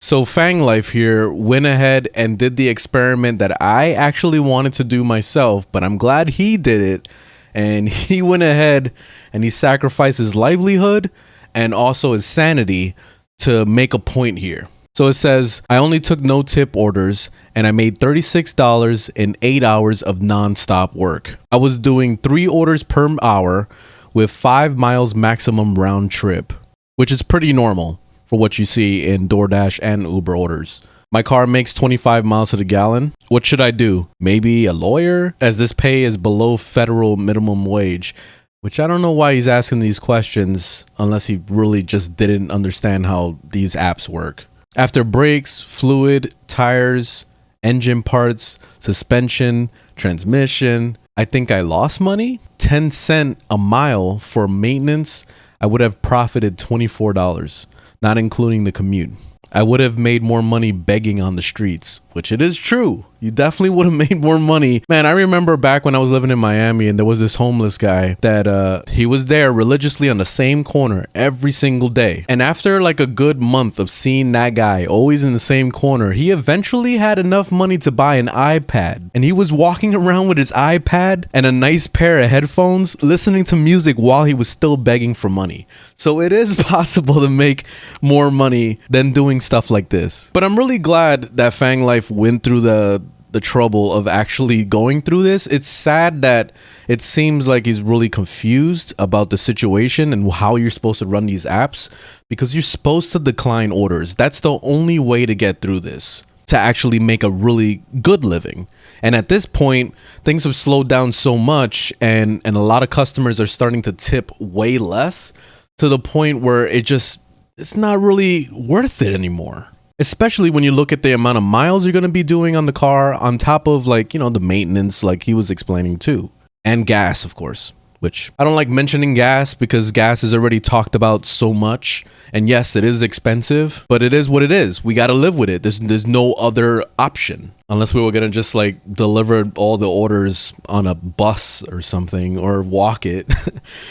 So Fang Life here went ahead and did the experiment that I actually wanted to do myself, but I'm glad he did it. And he went ahead and he sacrificed his livelihood and also his sanity to make a point here. So it says, I only took no tip orders and I made $36 in 8 hours of non-stop work. I was doing 3 orders per hour with 5 miles maximum round trip, which is pretty normal for what you see in DoorDash and Uber orders. My car makes 25 miles to the gallon. What should I do? Maybe a lawyer, as this pay is below federal minimum wage, which I don't know why he's asking these questions unless he really just didn't understand how these apps work. After brakes, fluid, tires, engine parts, suspension, transmission, I think I lost money. 10 cents a mile for maintenance, I would have profited $24. Not including the commute. I would have made more money begging on the streets, which it is true. You definitely would have made more money. Man, I remember back when I was living in Miami and there was this homeless guy that he was there religiously on the same corner every single day. And after like a good month of seeing that guy always in the same corner, he eventually had enough money to buy an iPad. And he was walking around with his iPad and a nice pair of headphones, listening to music while he was still begging for money. So it is possible to make more money than doing stuff like this. But I'm really glad that Fang Life went through the trouble of actually going through this. It's sad that it seems like he's really confused about the situation and how you're supposed to run these apps, because you're supposed to decline orders. That's the only way to get through this, to actually make a really good living. And at this point, things have slowed down so much and a lot of customers are starting to tip way less, to the point where it's not really worth it anymore. Especially when you look at the amount of miles you're going to be doing on the car, on top of like, you know, the maintenance like he was explaining too. And gas, of course, which I don't like mentioning gas because gas is already talked about so much. And yes, it is expensive, but it is what it is. We got to live with it. There's no other option. Unless we were going to just like deliver all the orders on a bus or something, or walk it.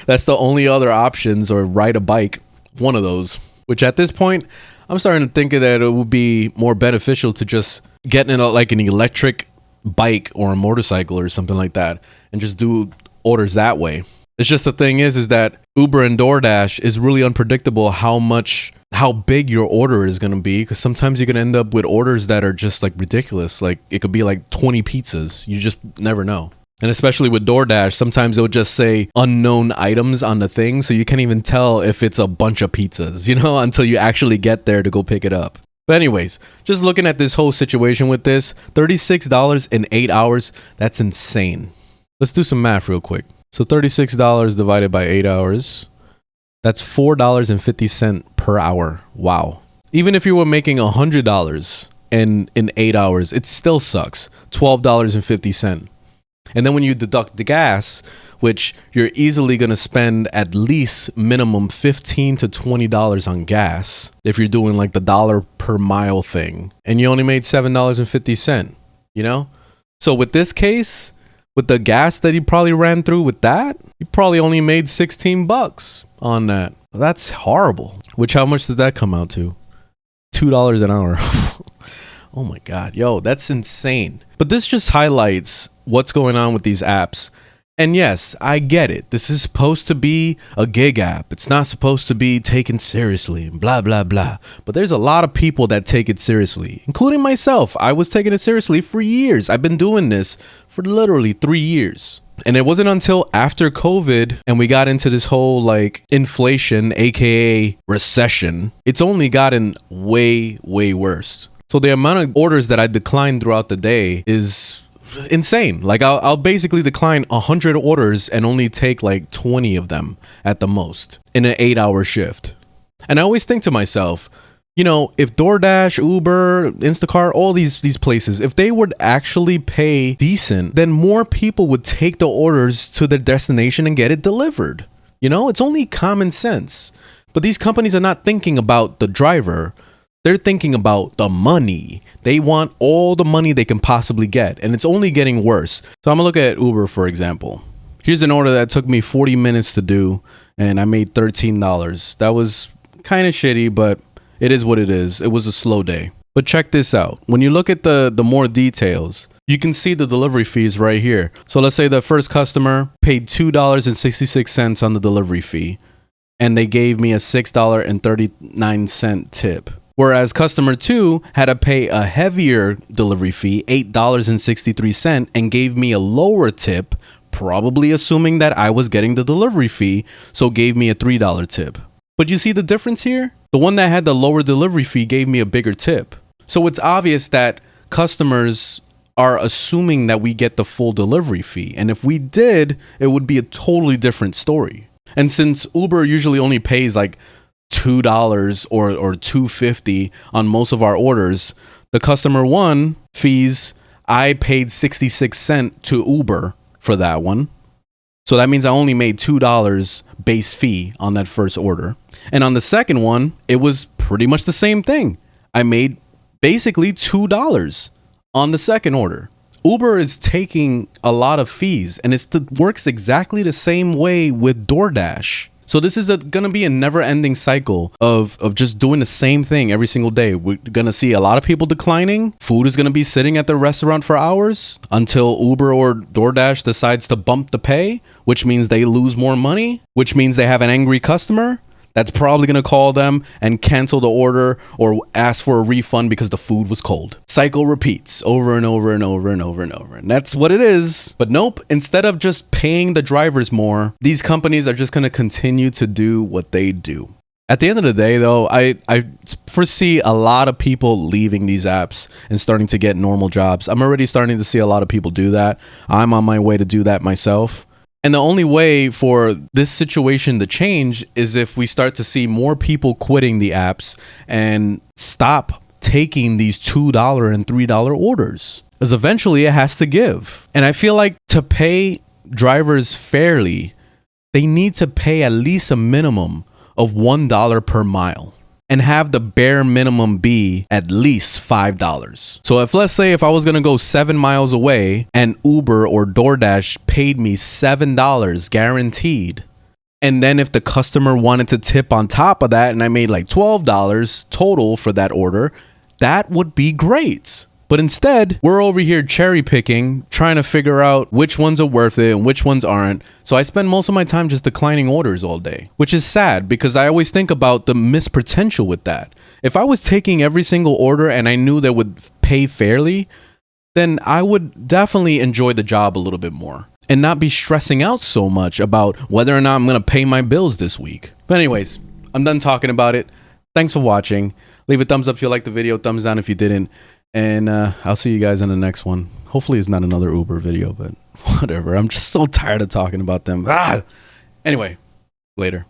That's the only other options, or ride a bike. One of those, which at this point, I'm starting to think that it would be more beneficial to just get in like an electric bike or a motorcycle or something like that and just do orders that way. It's just the thing is that Uber and DoorDash is really unpredictable how big your order is going to be, because sometimes you're going to end up with orders that are just like ridiculous. Like it could be like 20 pizzas. You just never know. And especially with DoorDash, sometimes it'll just say unknown items on the thing, so you can't even tell if it's a bunch of pizzas, you know, until you actually get there to go pick it up. But anyways, just looking at this whole situation with this, $36 in 8 hours, that's insane. Let's do some math real quick. So $36 divided by 8 hours, that's $4.50 per hour. Wow. Even if you were making $100 in 8 hours, it still sucks. $12.50. And then when you deduct the gas, which you're easily going to spend at least minimum $15 to $20 on gas if you're doing like the dollar per mile thing, and you only made $7.50, you know? So with this case, with the gas that he probably ran through with that, you probably only made $16 on that. That's horrible. Which, how much did that come out to? $2 an hour. Oh my God, yo, that's insane. But this just highlights what's going on with these apps. And yes, I get it. This is supposed to be a gig app. It's not supposed to be taken seriously, blah, blah, blah. But there's a lot of people that take it seriously, including myself. I was taking it seriously for years. I've been doing this for literally 3 years. And it wasn't until after COVID and we got into this whole like inflation, aka recession, it's only gotten way, way worse. So the amount of orders that I decline throughout the day is insane. Like I'll basically decline 100 orders and only take like 20 of them at the most in an 8-hour shift. And I always think to myself, you know, if DoorDash, Uber, Instacart, all these places, if they would actually pay decent, then more people would take the orders to their destination and get it delivered. You know, it's only common sense. But these companies are not thinking about the driver. They're thinking about the money. They want all the money they can possibly get, and it's only getting worse. So I'm gonna look at Uber, for example. Here's an order that took me 40 minutes to do, and I made $13. That was kind of shitty, but It is what it is. It was a slow day. But check this out. When you look at the more details, you can see the delivery fees right here. So let's say the first customer paid $2.66 on the delivery fee, and they gave me a $6.39 tip. Whereas customer 2 had to pay a heavier delivery fee, $8.63, and gave me a lower tip, probably assuming that I was getting the delivery fee, so gave me a $3 tip. But you see the difference here? The one that had the lower delivery fee gave me a bigger tip. So it's obvious that customers are assuming that we get the full delivery fee. And if we did, it would be a totally different story. And since Uber usually only pays like $2 or $2.50 on most of our orders, the customer 1 fees, I paid 66 cents to Uber for that one. So that means I only made $2 base fee on that first order. And on the second one, it was pretty much the same thing. I made basically $2 on the second order. Uber is taking a lot of fees, and it works exactly the same way with DoorDash. So this is going to be a never-ending cycle of just doing the same thing every single day. We're going to see a lot of people declining. Food is going to be sitting at the restaurant for hours until Uber or DoorDash decides to bump the pay, which means they lose more money, which means they have an angry customer that's probably going to call them and cancel the order or ask for a refund because the food was cold. Cycle repeats over and over and over and over and over. And that's what it is. But nope, instead of just paying the drivers more, these companies are just going to continue to do what they do. At the end of the day, though, I foresee a lot of people leaving these apps and starting to get normal jobs. I'm already starting to see a lot of people do that. I'm on my way to do that myself. And the only way for this situation to change is if we start to see more people quitting the apps and stop taking these $2 and $3 orders. Because eventually it has to give. And I feel like to pay drivers fairly, they need to pay at least a minimum of $1 per mile. And have the bare minimum be at least $5. So let's say if I was going to go 7 miles away and Uber or DoorDash paid me $7 guaranteed. And then if the customer wanted to tip on top of that and I made like $12 total for that order, that would be great. But instead, we're over here cherry picking, trying to figure out which ones are worth it and which ones aren't. So I spend most of my time just declining orders all day, which is sad because I always think about the missed potential with that. If I was taking every single order and I knew they would pay fairly, then I would definitely enjoy the job a little bit more and not be stressing out so much about whether or not I'm going to pay my bills this week. But anyways, I'm done talking about it. Thanks for watching. Leave a thumbs up if you liked the video, thumbs down if you didn't. And I'll see you guys in the next one. Hopefully it's not another Uber video, but whatever. I'm just so tired of talking about them. Anyway, later.